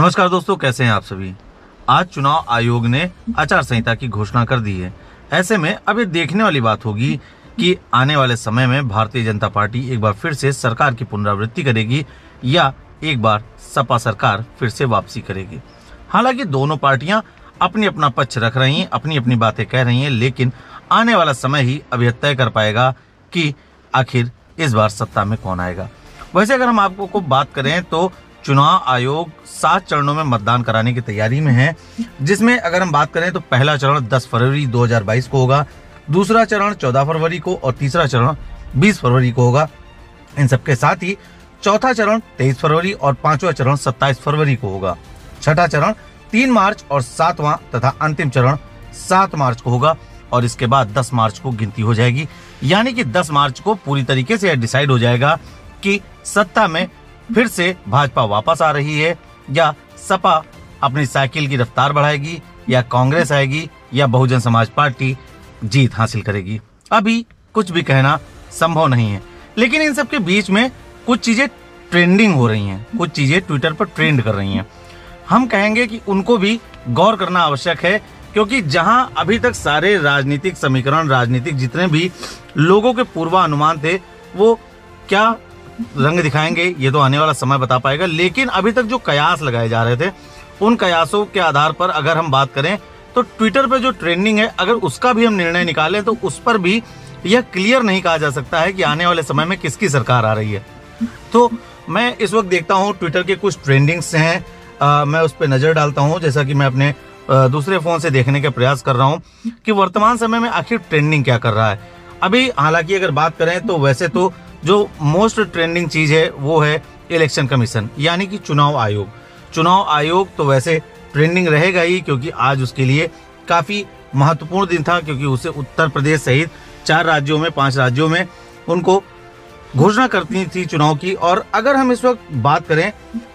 नमस्कार दोस्तों, कैसे हैं आप सभी। आज चुनाव आयोग ने आचार संहिता की घोषणा कर दी है। ऐसे में अब ये देखने वाली बात होगी कि आने वाले समय में भारतीय जनता पार्टी एक बार फिर से सरकार की पुनरावृत्ति करेगी या एक बार सपा सरकार फिर से वापसी करेगी। हालांकि दोनों पार्टियां अपनी अपना पक्ष रख रही हैं, अपनी अपनी बातें कह रही हैं, लेकिन आने वाला समय ही अब यह तय कर पाएगा कि आखिर इस बार सत्ता में कौन आएगा। वैसे अगर हम आपको बात करें तो चुनाव आयोग 7 चरणों में मतदान कराने की तैयारी में है, जिसमें अगर हम बात करें तो पहला चरण 10 फरवरी 2022 को होगा, दूसरा चरण 14 फरवरी को और तीसरा चरण 20 फरवरी को होगा। इन सबके साथ ही चौथा चरण 23 फरवरी और पांचवा चरण 27 फरवरी को होगा। छठा चरण 3 मार्च और सातवां तथा अंतिम चरण 7 मार्च को होगा और इसके बाद 10 मार्च को गिनती हो जाएगी। यानी कि 10 मार्च को पूरी तरीके से डिसाइड हो जाएगा कि सत्ता में फिर से भाजपा वापस आ रही है या सपा अपनी साइकिल की रफ्तार बढ़ाएगी या कांग्रेस आएगी या बहुजन समाज पार्टी जीत हासिल करेगी। अभी कुछ भी कहना संभव नहीं है, लेकिन इन सब के बीच में कुछ चीजें ट्रेंडिंग हो रही हैं, कुछ चीजें ट्विटर पर ट्रेंड कर रही हैं। हम कहेंगे कि उनको भी गौर करना आवश्यक है, क्योंकि जहां अभी तक सारे राजनीतिक समीकरण, राजनीतिक जितने भी लोगों के पूर्वानुमान थे, वो क्या रंग दिखाएंगे ये तो आने वाला समय बता पाएगा। लेकिन अभी तक जो कयास लगाए जा रहे थे, उन कयासों के आधार पर अगर हम बात करें तो ट्विटर पे जो ट्रेंडिंग है, अगर उसका भी हम निर्णय निकालें तो उस पर भी यह क्लियर नहीं कहा जा सकता है कि आने वाले समय में किसकी सरकार आ रही है। तो मैं इस वक्त देखता हूँ ट्विटर के कुछ ट्रेंडिंग्स हैं, मैं उस पर नजर डालता हूँ, जैसा कि मैं अपने दूसरे फोन से देखने का प्रयास कर रहा हूँ कि वर्तमान समय में आखिर ट्रेंडिंग क्या कर रहा है। अभी हालांकि अगर बात करें तो वैसे तो जो मोस्ट ट्रेंडिंग चीज है वो है इलेक्शन कमीशन, यानी कि चुनाव आयोग। चुनाव आयोग तो वैसे ट्रेंडिंग रहेगा ही, क्योंकि आज उसके लिए काफी महत्वपूर्ण दिन था, क्योंकि उसे उत्तर प्रदेश सहित 5 राज्यों में उनको घोषणा करनी थी चुनाव की। और अगर हम इस वक्त बात करें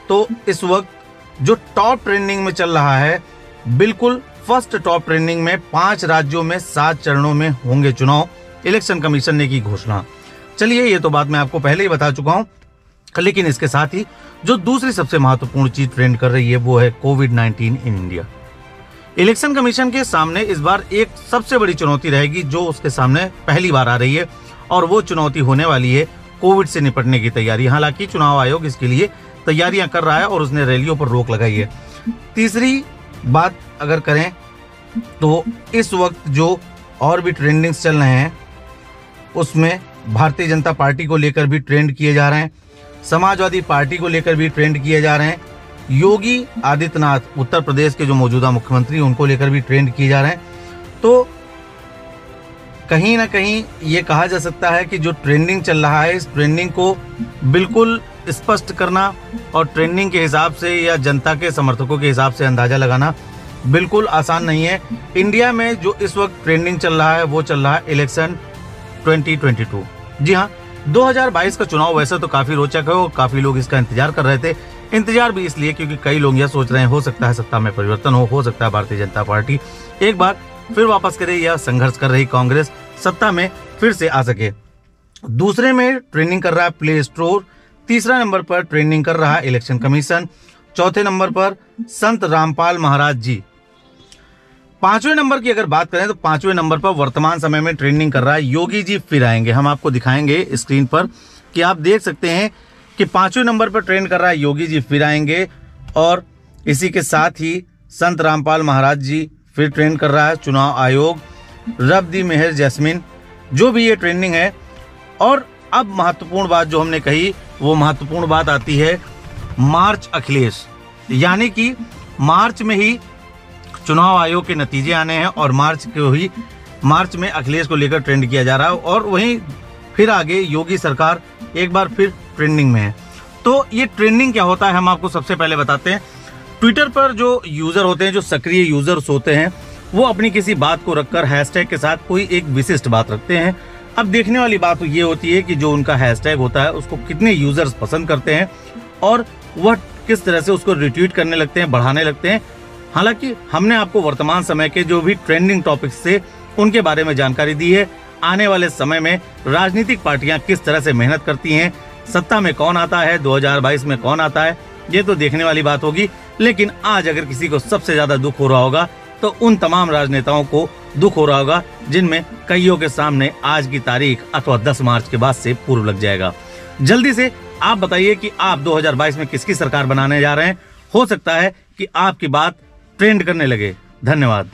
तो इस वक्त जो टॉप ट्रेंडिंग में चल रहा है, बिल्कुल फर्स्ट टॉप ट्रेंडिंग में 5 राज्यों में 7 चरणों में होंगे चुनाव। इलेक्शन कमीशन ने की घोषणा। चलिए, ये तो बात मैं आपको पहले ही बता चुका हूं, लेकिन इसके साथ ही जो दूसरी सबसे महत्वपूर्ण चीज ट्रेंड कर रही है वो है कोविड-19 इन इंडिया। इलेक्शन कमीशन के सामने इस बार एक सबसे बड़ी चुनौती रहेगी, जो उसके सामने पहली बार आ रही है, और वो चुनौती होने वाली है कोविड से निपटने की तैयारी। हालांकि चुनाव आयोग इसके लिए तैयारियां कर रहा है और उसने रैलियों पर रोक लगाई है। तीसरी बात अगर करें तो इस वक्त जो और भी ट्रेंडिंग्स चल रहे हैं, उसमें भारतीय जनता पार्टी को लेकर भी ट्रेंड किए जा रहे हैं, समाजवादी पार्टी को लेकर भी ट्रेंड किए जा रहे हैं, योगी आदित्यनाथ उत्तर प्रदेश के जो मौजूदा मुख्यमंत्री उनको लेकर भी ट्रेंड किए जा रहे हैं। तो कहीं ना कहीं ये कहा जा सकता है कि जो ट्रेंडिंग चल रहा है, इस ट्रेंडिंग को बिल्कुल स्पष्ट करना और ट्रेंडिंग के हिसाब से या जनता के समर्थकों के हिसाब से अंदाजा लगाना बिल्कुल आसान नहीं है। इंडिया में जो इस वक्त ट्रेंडिंग चल रहा है वो चल रहा है इलेक्शन 2022। जी हाँ, 2022 का चुनाव वैसे तो काफी रोचक है और काफी लोग इसका इंतजार कर रहे थे। इंतजार भी इसलिए क्योंकि कई लोग यह सोच रहे हैं, हो सकता है सत्ता में परिवर्तन हो सकता है भारतीय जनता पार्टी एक बार फिर वापस करे या संघर्ष कर रही कांग्रेस सत्ता में फिर से आ सके। दूसरे में ट्रेंडिंग कर रहा है प्ले स्टोर, तीसरा नंबर पर ट्रेंडिंग कर रहा है इलेक्शन कमीशन, चौथे नंबर पर संत रामपाल महाराज जी। 5वें नंबर की अगर बात करें तो 5वें नंबर पर वर्तमान समय में ट्रेंडिंग कर रहा है योगी जी फिर आएंगे। हम आपको दिखाएंगे स्क्रीन पर कि आप देख सकते हैं कि 5वें नंबर पर ट्रेंड कर रहा है योगी जी फिर आएंगे, और इसी के साथ ही संत रामपाल महाराज जी फिर ट्रेंड कर रहा है चुनाव आयोग, रब दी मेहर जैस्मिन, जो भी ये ट्रेंडिंग है। और अब महत्वपूर्ण बात जो हमने कही, वो महत्वपूर्ण बात आती है मार्च अखिलेश, यानी कि मार्च में ही चुनाव आयोग के नतीजे आने हैं और मार्च में अखिलेश को लेकर ट्रेंड किया जा रहा है, और वहीं फिर आगे योगी सरकार एक बार फिर ट्रेंडिंग में है। तो ये ट्रेंडिंग क्या होता है हम आपको सबसे पहले बताते हैं। ट्विटर पर जो यूजर होते हैं, जो सक्रिय यूजर्स होते हैं, वो अपनी किसी बात को रखकर हैशटैग के साथ कोई एक विशिष्ट बात रखते हैं। अब देखने वाली बात ये होती है कि जो उनका हैशटैग होता है उसको कितने यूजर्स पसंद करते हैं और वह किस तरह से उसको रिट्वीट करने लगते हैं, बढ़ाने लगते हैं। हालांकि हमने आपको वर्तमान समय के जो भी ट्रेंडिंग टॉपिक्स थे उनके बारे में जानकारी दी है। आने वाले समय में राजनीतिक पार्टियां किस तरह से मेहनत करती हैं, सत्ता में कौन आता है, 2022 में कौन आता है, ये तो देखने वाली बात होगी। लेकिन आज अगर किसी को सबसे ज्यादा दुख हो रहा होगा तो उन तमाम राजनेताओं को दुख हो रहा होगा जिनमें कईयों के सामने आज की तारीख अथवा 10 मार्च के बाद से पूर्व लग जाएगा। जल्दी से आप बताइए कि आप 2022 में किसकी सरकार बनाने जा रहे हैं। हो सकता है कि आपकी बात ट्रेंड करने लगे। धन्यवाद।